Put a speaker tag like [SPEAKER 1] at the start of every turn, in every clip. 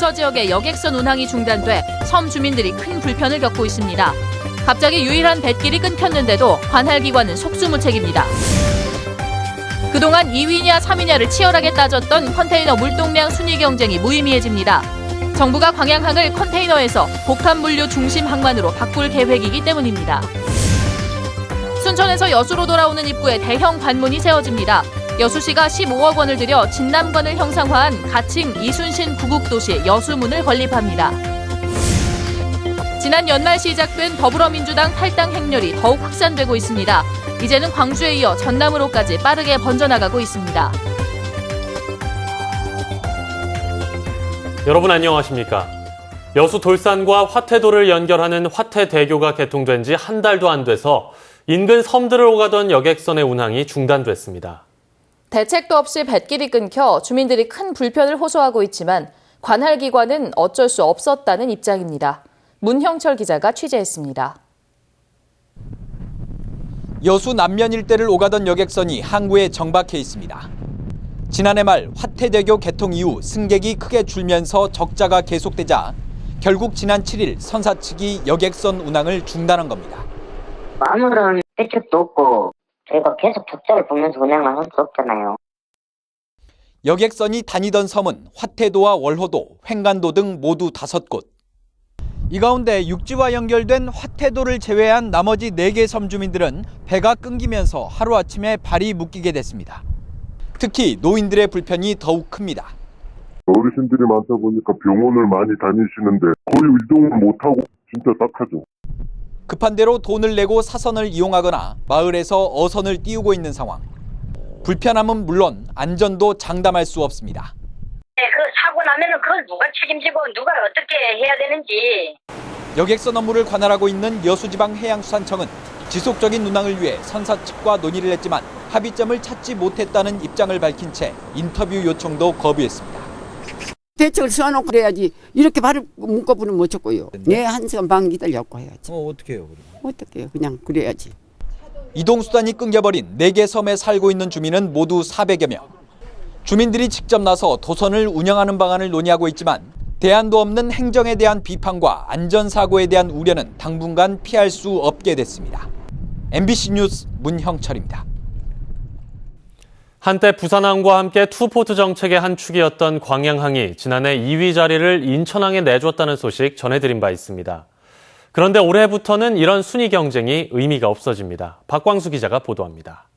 [SPEAKER 1] 여러 지역의 여객선 운항이 중단돼 섬 주민들이 큰 불편을 겪고 있습니다. 갑자기 유일한 뱃길이 끊겼는데도 관할기관은 속수무책입니다. 그동안 2위냐 3위냐를 치열하게 따졌던 컨테이너 물동량 순위 경쟁이 무의미해집니다. 정부가 광양항을 컨테이너에서 복합 물류 중심 항만으로 바꿀 계획이기 때문입니다. 순천에서 여수로 돌아오는 입구에 대형 관문이 세워집니다. 여수시가 15억 원을 들여 진남관을 형상화한 가칭 이순신 구국도시 여수문을 건립합니다. 지난 연말 시작된 더불어민주당 탈당 행렬이 더욱 확산되고 있습니다. 이제는 광주에 이어 전남으로까지 빠르게 번져나가고 있습니다.
[SPEAKER 2] 여러분 안녕하십니까? 여수 돌산과 화태도를 연결하는 화태대교가 개통된 지 한 달도 안 돼서 인근 섬들을 오가던 여객선의 운항이 중단됐습니다.
[SPEAKER 1] 대책도 없이 뱃길이 끊겨 주민들이 큰 불편을 호소하고 있지만 관할기관은 어쩔 수 없었다는 입장입니다. 문형철 기자가 취재했습니다.
[SPEAKER 3] 여수 남면 일대를 오가던 여객선이 항구에 정박해 있습니다. 지난해 말 화태대교 개통 이후 승객이 크게 줄면서 적자가 계속되자 결국 지난 7일 선사 측이 여객선 운항을 중단한 겁니다.
[SPEAKER 4] 아무런 대책도 없고 저희가 계속 적자를 보면서 운행을 할 수 없잖아요.
[SPEAKER 3] 여객선이 다니던 섬은 화태도와 월호도, 횡간도 등 모두 5곳. 이 가운데 육지와 연결된 화태도를 제외한 나머지 4개 섬 주민들은 배가 끊기면서 하루아침에 발이 묶이게 됐습니다. 특히 노인들의 불편이 더욱 큽니다.
[SPEAKER 5] 어르신들이 많다 보니까 병원을 많이 다니시는데 거의 이동을 못하고 진짜 딱하죠.
[SPEAKER 3] 급한 대로 돈을 내고 사선을 이용하거나 마을에서 어선을 띄우고 있는 상황. 불편함은 물론 안전도 장담할 수 없습니다.
[SPEAKER 4] 그 사고 나면은 그걸 누가 책임지고 누가 어떻게 해야 되는지.
[SPEAKER 3] 여객선 업무를 관할하고 있는 여수지방해양수산청은 지속적인 운항을 위해 선사 측과 논의를 했지만 합의점을 찾지 못했다는 입장을 밝힌 채 인터뷰 요청도 거부했습니다.
[SPEAKER 6] 대책을 세워놓고 그래야지. 이렇게 발을 묶어보면 못 쳤고요. 네, 1시간 반 기다렸고 해야지.
[SPEAKER 3] 어떻게 해요?
[SPEAKER 6] 어떻게 해요? 그냥 그래야지.
[SPEAKER 3] 이동수단이 끊겨버린 4개 섬에 살고 있는 주민은 모두 400여 명. 주민들이 직접 나서 도선을 운영하는 방안을 논의하고 있지만 대안도 없는 행정에 대한 비판과 안전사고에 대한 우려는 당분간 피할 수 없게 됐습니다. MBC 뉴스 문형철입니다.
[SPEAKER 2] 한때 부산항과 함께 투포트 정책의 한 축이었던 광양항이 지난해 2위 자리를 인천항에 내줬다는 소식 전해드린 바 있습니다. 그런데 올해부터는 이런 순위 경쟁이 의미가 없어집니다. 박광수 기자가 보도합니다.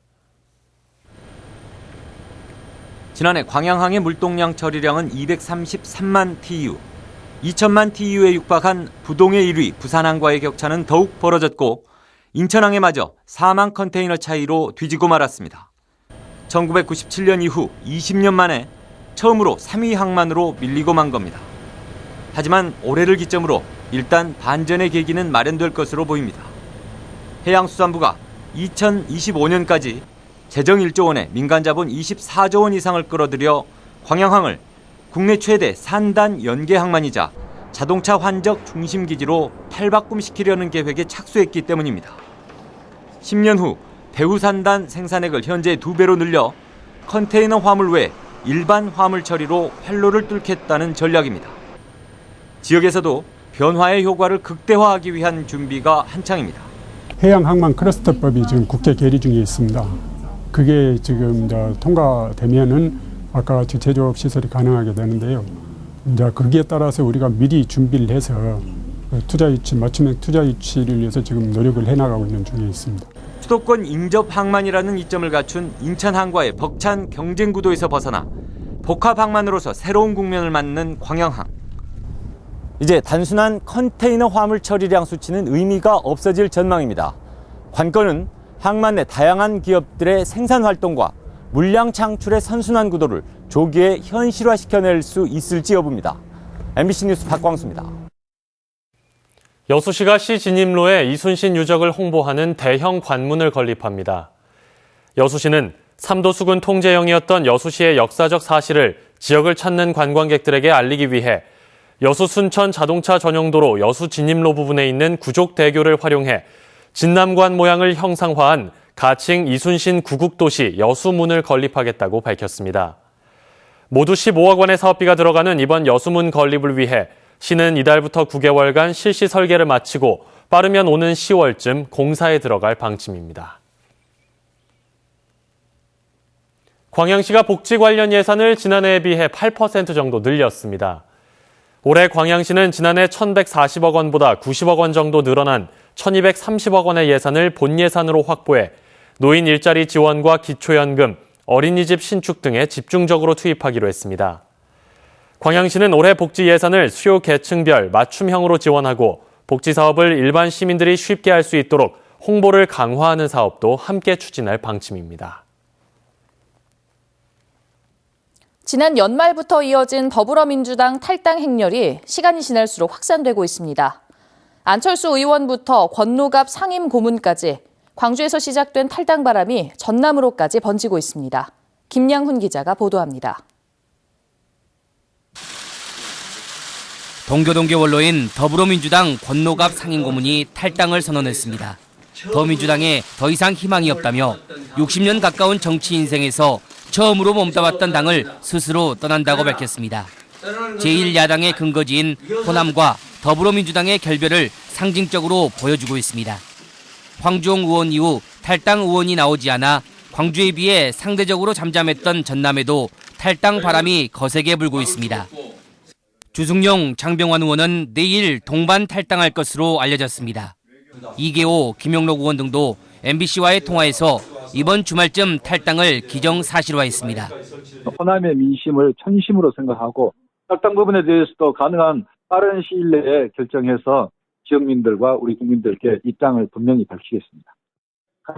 [SPEAKER 7] 지난해 광양항의 물동량 처리량은 233만 TEU. 2천만 TEU에 육박한 부동의 1위 부산항과의 격차는 더욱 벌어졌고 인천항에 마저 4만 컨테이너 차이로 뒤지고 말았습니다. 1997년 이후 20년 만에 처음으로 3위 항만으로 밀리고 만 겁니다. 하지만 올해를 기점으로 일단 반전의 계기는 마련될 것으로 보입니다. 해양수산부가 2025년까지 재정 1조 원에 민간 자본 24조 원 이상을 끌어들여 광양항을 국내 최대 산단 연계 항만이자 자동차 환적 중심 기지로 탈바꿈시키려는 계획에 착수했기 때문입니다. 10년 후 배후산단 생산액을 현재 2배로 늘려 컨테이너 화물 외 일반 화물 처리로 활로를 뚫겠다는 전략입니다. 지역에서도 변화의 효과를 극대화하기 위한 준비가 한창입니다.
[SPEAKER 8] 해양항만 클러스터법이 지금 국회 계류 중에 있습니다. 그게 지금 통과되면은 아까 같이 제조업 시설이 가능하게 되는데요. 이제 거기에 따라서 우리가 미리 준비를 해서 투자 유치, 맞춤형 투자 유치를 위해서 지금 노력을 해나가고 있는 중에 있습니다.
[SPEAKER 7] 수도권 인접 항만이라는 이점을 갖춘 인천항과의 벅찬 경쟁 구도에서 벗어나 복합 항만으로서 새로운 국면을 맞는 광양항. 이제 단순한 컨테이너 화물 처리량 수치는 의미가 없어질 전망입니다. 관건은 항만 내 다양한 기업들의 생산 활동과 물량 창출의 선순환 구도를 조기에 현실화시켜낼 수 있을지 여부입니다. MBC 뉴스 박광수입니다.
[SPEAKER 2] 여수시가 시 진입로에 이순신 유적을 홍보하는 대형 관문을 건립합니다. 여수시는 삼도수군 통제형이었던 여수시의 역사적 사실을 지역을 찾는 관광객들에게 알리기 위해 여수 순천 자동차 전용도로 여수 진입로 부분에 있는 구족대교를 활용해 진남관 모양을 형상화한 가칭 이순신 구국도시 여수문을 건립하겠다고 밝혔습니다. 모두 15억 원의 사업비가 들어가는 이번 여수문 건립을 위해 시는 이달부터 9개월간 실시 설계를 마치고 빠르면 오는 10월쯤 공사에 들어갈 방침입니다. 광양시가 복지 관련 예산을 지난해에 비해 8% 정도 늘렸습니다. 올해 광양시는 지난해 1,140억 원보다 90억 원 정도 늘어난 1,230억 원의 예산을 본 예산으로 확보해 노인 일자리 지원과 기초연금, 어린이집 신축 등에 집중적으로 투입하기로 했습니다. 광양시는 올해 복지 예산을 수요 계층별 맞춤형으로 지원하고 복지 사업을 일반 시민들이 쉽게 할 수 있도록 홍보를 강화하는 사업도 함께 추진할 방침입니다.
[SPEAKER 1] 지난 연말부터 이어진 더불어민주당 탈당 행렬이 시간이 지날수록 확산되고 있습니다. 안철수 의원부터 권노갑 상임 고문까지 광주에서 시작된 탈당 바람이 전남으로까지 번지고 있습니다. 김양훈 기자가 보도합니다.
[SPEAKER 9] 동교동계 원로인 더불어민주당 권노갑 상임고문이 탈당을 선언했습니다. 더민주당에 더 이상 희망이 없다며 60년 가까운 정치 인생에서 처음으로 몸담았던 당을 스스로 떠난다고 밝혔습니다. 제1야당의 근거지인 호남과 더불어민주당의 결별을 상징적으로 보여주고 있습니다. 황주홍 의원 이후 탈당 의원이 나오지 않아 광주에 비해 상대적으로 잠잠했던 전남에도 탈당 바람이 거세게 불고 있습니다. 주승용, 장병환 의원은 내일 동반 탈당할 것으로 알려졌습니다. 이계호, 김용록 의원 등도 MBC와의 통화에서 이번 주말쯤 탈당을 기정사실화했습니다.
[SPEAKER 10] 호남의 민심을 천심으로 생각하고 탈당 부분에 대해서도 가능한 빠른 시일 내에 결정해서 지역민들과 우리 국민들께 입장을 분명히 밝히겠습니다.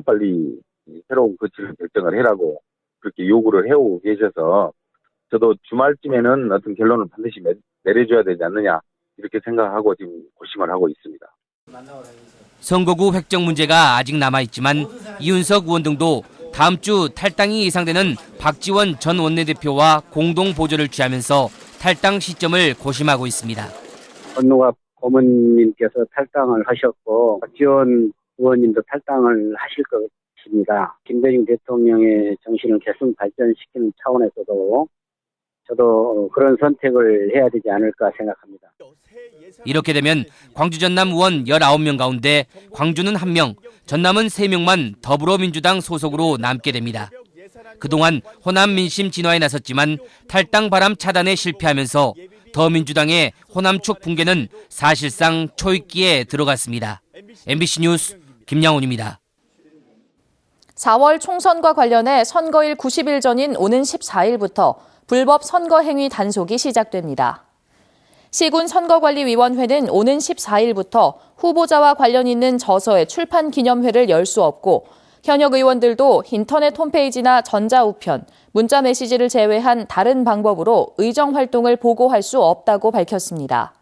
[SPEAKER 11] 빨리 새로운 거치를 결정을 해라고 그렇게 요구를 해오고 계셔서 저도 주말쯤에는 어떤 결론을 반드시 내려줘야 되지 않느냐 이렇게 생각하고 지금 고심을 하고 있습니다.
[SPEAKER 9] 선거구 획정 문제가 아직 남아있지만 이윤석 의원 등도 다음 주 탈당이 예상되는 박지원 전 원내대표와 공동 보조를 취하면서 탈당 시점을 고심하고 있습니다.
[SPEAKER 12] 권노갑 고문님께서 탈당을 하셨고 박지원 의원님도 탈당을 하실 것입니다. 김대중 대통령의 정신을 계속 발전시키는 차원에서도 저도 그런 선택을 해야 되지 않을까 생각합니다.
[SPEAKER 9] 이렇게 되면 광주 전남 의원 19명 가운데 광주는 1명, 전남은 3명만 더불어민주당 소속으로 남게 됩니다. 그동안 호남 민심 진화에 나섰지만 탈당 바람 차단에 실패하면서 더민주당의 호남 쪽 붕괴는 사실상 초입기에 들어갔습니다. MBC 뉴스 김양훈입니다.
[SPEAKER 1] 4월 총선과 관련해 선거일 90일 전인 오는 14일부터 불법 선거 행위 단속이 시작됩니다. 시군 선거관리위원회는 오는 14일부터 후보자와 관련 있는 저서의 출판 기념회를 열 수 없고 현역 의원들도 인터넷 홈페이지나 전자우편, 문자 메시지를 제외한 다른 방법으로 의정 활동을 보고할 수 없다고 밝혔습니다.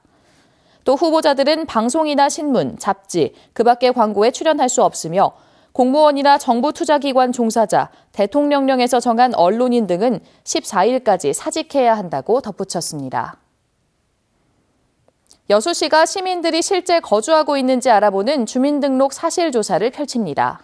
[SPEAKER 1] 또 후보자들은 방송이나 신문, 잡지, 그 밖의 광고에 출연할 수 없으며 공무원이나 정부 투자기관 종사자, 대통령령에서 정한 언론인 등은 14일까지 사직해야 한다고 덧붙였습니다. 여수시가 시민들이 실제 거주하고 있는지 알아보는 주민등록 사실조사를 펼칩니다.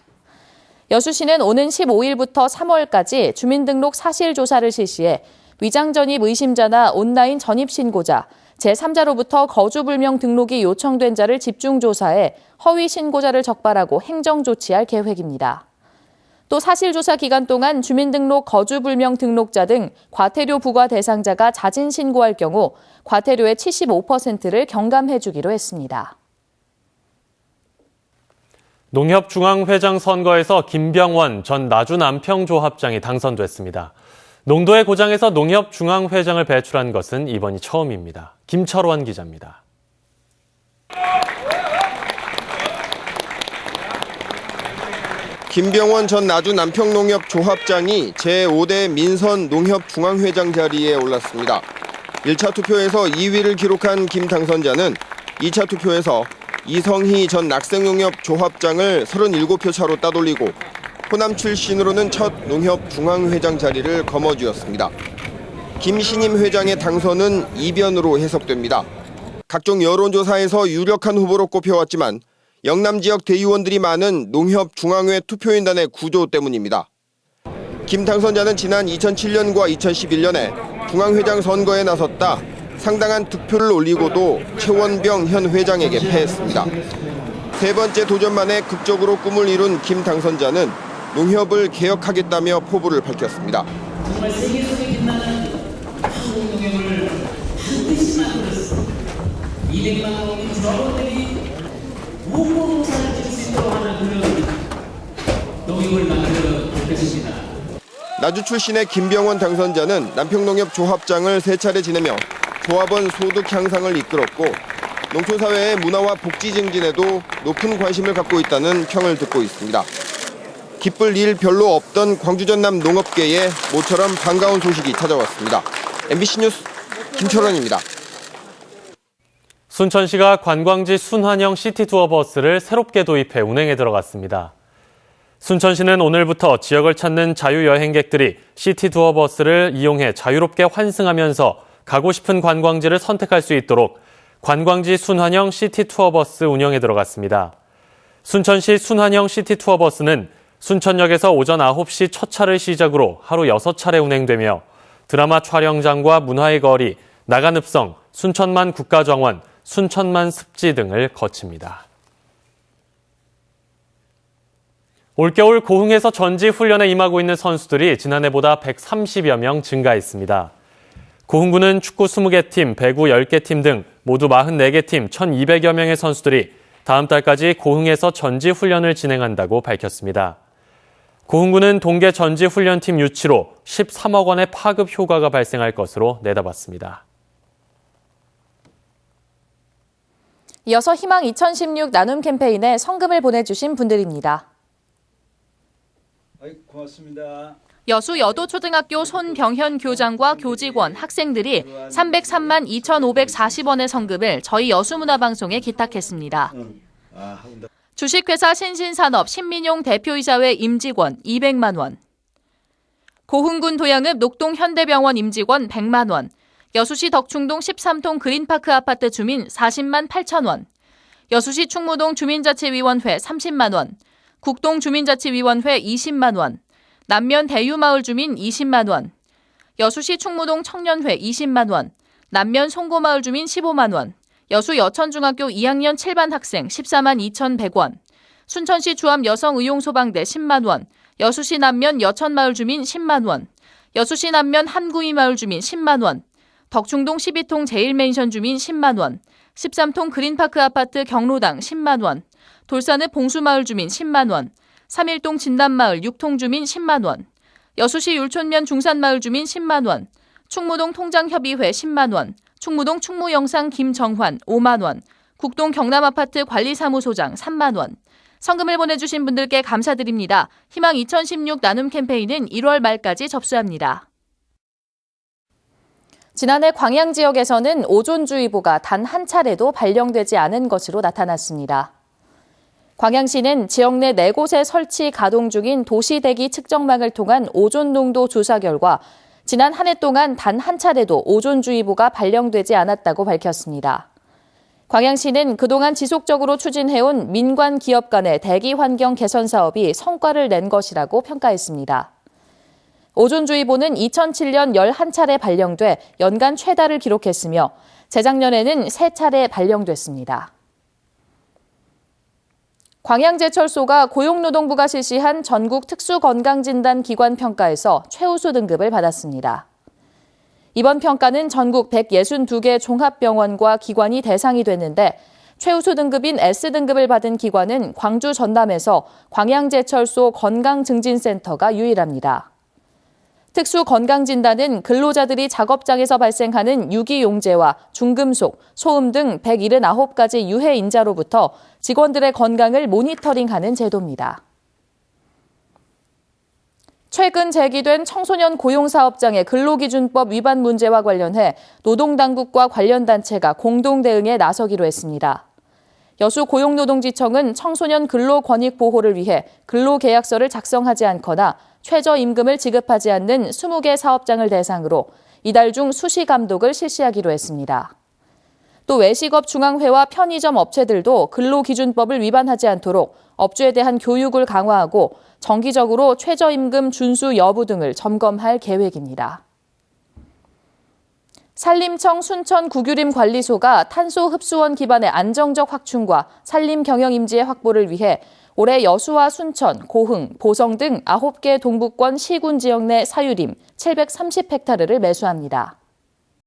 [SPEAKER 1] 여수시는 오는 15일부터 3월까지 주민등록 사실조사를 실시해 위장전입 의심자나 온라인 전입신고자, 제3자로부터 거주불명 등록이 요청된 자를 집중조사해 허위신고자를 적발하고 행정조치할 계획입니다. 또 사실조사 기간 동안 주민등록 거주불명 등록자 등 과태료 부과 대상자가 자진 신고할 경우 과태료의 75%를 경감해주기로 했습니다.
[SPEAKER 2] 농협중앙회장 선거에서 김병원 전 나주남평조합장이 당선됐습니다. 농도의 고장에서 농협중앙회장을 배출한 것은 이번이 처음입니다. 김철원 기자입니다.
[SPEAKER 13] 김병원 전 나주 남평농협조합장이 제5대 민선 농협중앙회장 자리에 올랐습니다. 1차 투표에서 2위를 기록한 김 당선자는 2차 투표에서 이성희 전 낙생농협조합장을 37표 차로 따돌리고 호남 출신으로는 첫 농협중앙회장 자리를 거머쥐었습니다. 김신임 회장의 당선은 이변으로 해석됩니다. 각종 여론조사에서 유력한 후보로 꼽혀왔지만 영남 지역 대의원들이 많은 농협중앙회 투표인단의 구조 때문입니다. 김 당선자는 지난 2007년과 2011년에 중앙회장 선거에 나섰다 상당한 득표를 올리고도 최원병 현 회장에게 패했습니다. 세 번째 도전만에 극적으로 꿈을 이룬 김 당선자는 농협을 개혁하겠다며 포부를 밝혔습니다.
[SPEAKER 14] 정말 세계 속에 빛나는 한국 농협을 반드시 만들어서 200만 원의 조합원들이 무공사를 지을 수 있도록 하는 그런 농협을 만들어 볼 것입니다.
[SPEAKER 13] 나주 출신의 김병원 당선자는 남평농협 조합장을 3차례 지내며 조합원 소득 향상을 이끌었고 농촌사회의 문화와 복지 증진에도 높은 관심을 갖고 있다는 평을 듣고 있습니다. 기쁠 일 별로 없던 광주 전남 농업계에 모처럼 반가운 소식이 찾아왔습니다. MBC 뉴스 김철원입니다.
[SPEAKER 2] 순천시가 관광지 순환형 시티투어 버스를 새롭게 도입해 운행에 들어갔습니다. 순천시는 오늘부터 지역을 찾는 자유여행객들이 시티투어 버스를 이용해 자유롭게 환승하면서 가고 싶은 관광지를 선택할 수 있도록 관광지 순환형 시티투어 버스 운영에 들어갔습니다. 순천시 순환형 시티투어 버스는 순천역에서 오전 9시 첫 차를 시작으로 하루 6차례 운행되며 드라마 촬영장과 문화의 거리, 나간읍성, 순천만 국가정원, 순천만 습지 등을 거칩니다. 올겨울 고흥에서 전지 훈련에 임하고 있는 선수들이 지난해보다 130여 명 증가했습니다. 고흥구는 축구 20개 팀, 배구 10개 팀 등 모두 44개 팀 1,200여 명의 선수들이 다음 달까지 고흥에서 전지 훈련을 진행한다고 밝혔습니다. 고흥구는 동계 전지 훈련팀 유치로 13억 원의 파급 효과가 발생할 것으로 내다봤습니다.
[SPEAKER 1] 이어서 희망 2016 나눔 캠페인에 성금을 보내주신 분들입니다.
[SPEAKER 15] 고맙습니다.
[SPEAKER 1] 여수 여도초등학교 손병현 교장과 교직원, 학생들이 303만 2,540원의 성금을 저희 여수문화방송에 기탁했습니다. 주식회사 신신산업 신민용 대표이사회 임직원 200만 원, 고흥군 도양읍 녹동현대병원 임직원 100만 원, 여수시 덕충동 13동 그린파크 아파트 주민 40만 8천 원, 여수시 충무동 주민자치위원회 30만 원, 국동 주민자치위원회 20만 원, 남면 대유마을 주민 20만 원, 여수시 충무동 청년회 20만 원, 남면 송고마을 주민 15만 원, 여수 여천중학교 2학년 7반 학생 14만 2,100원, 순천시 주암 여성의용소방대 10만 원, 여수시 남면 여천마을 주민 10만 원, 여수시 남면 한구이마을 주민 10만 원, 덕충동 12통 제일맨션 주민 10만 원, 13통 그린파크 아파트 경로당 10만 원, 돌산읍 봉수마을 주민 10만 원, 3일동 진남마을 6통 주민 10만 원, 여수시 율촌면 중산마을 주민 10만 원, 충무동 통장협의회 10만 원, 충무동 충무영상 김정환 5만 원, 국동 경남아파트 관리사무소장 3만 원. 성금을 보내주신 분들께 감사드립니다. 희망 2016 나눔 캠페인은 1월 말까지 접수합니다. 지난해 광양 지역에서는 오존주의보가 단 한 차례도 발령되지 않은 것으로 나타났습니다. 광양시는 지역 내 4곳에 설치 가동 중인 도시대기 측정망을 통한 오존 농도 조사 결과 지난 한 해 동안 단 한 차례도 오존주의보가 발령되지 않았다고 밝혔습니다. 광양시는 그동안 지속적으로 추진해온 민관 기업 간의 대기 환경 개선 사업이 성과를 낸 것이라고 평가했습니다. 오존주의보는 2007년 11차례 발령돼 연간 최다를 기록했으며 재작년에는 3차례 발령됐습니다. 광양제철소가 고용노동부가 실시한 전국 특수건강진단기관 평가에서 최우수 등급을 받았습니다. 이번 평가는 전국 162개 종합병원과 기관이 대상이 됐는데 최우수 등급인 S등급을 받은 기관은 광주 전남에서 광양제철소 건강증진센터가 유일합니다. 특수건강진단은 근로자들이 작업장에서 발생하는 유기용제와 중금속, 소음 등 179가지 유해 인자로부터 직원들의 건강을 모니터링하는 제도입니다. 최근 제기된 청소년 고용사업장의 근로기준법 위반 문제와 관련해 노동당국과 관련 단체가 공동 대응에 나서기로 했습니다. 여수 고용노동지청은 청소년 근로권익 보호를 위해 근로계약서를 작성하지 않거나 최저임금을 지급하지 않는 20개 사업장을 대상으로 이달 중 수시 감독을 실시하기로 했습니다. 또 외식업 중앙회와 편의점 업체들도 근로기준법을 위반하지 않도록 업주에 대한 교육을 강화하고 정기적으로 최저임금 준수 여부 등을 점검할 계획입니다. 산림청 순천구규림관리소가 탄소 흡수원 기반의 안정적 확충과 산림 경영 임지의 확보를 위해 올해 여수와 순천, 고흥, 보성 등 9개 동부권 시군 지역 내 사유림 730헥타르를 매수합니다.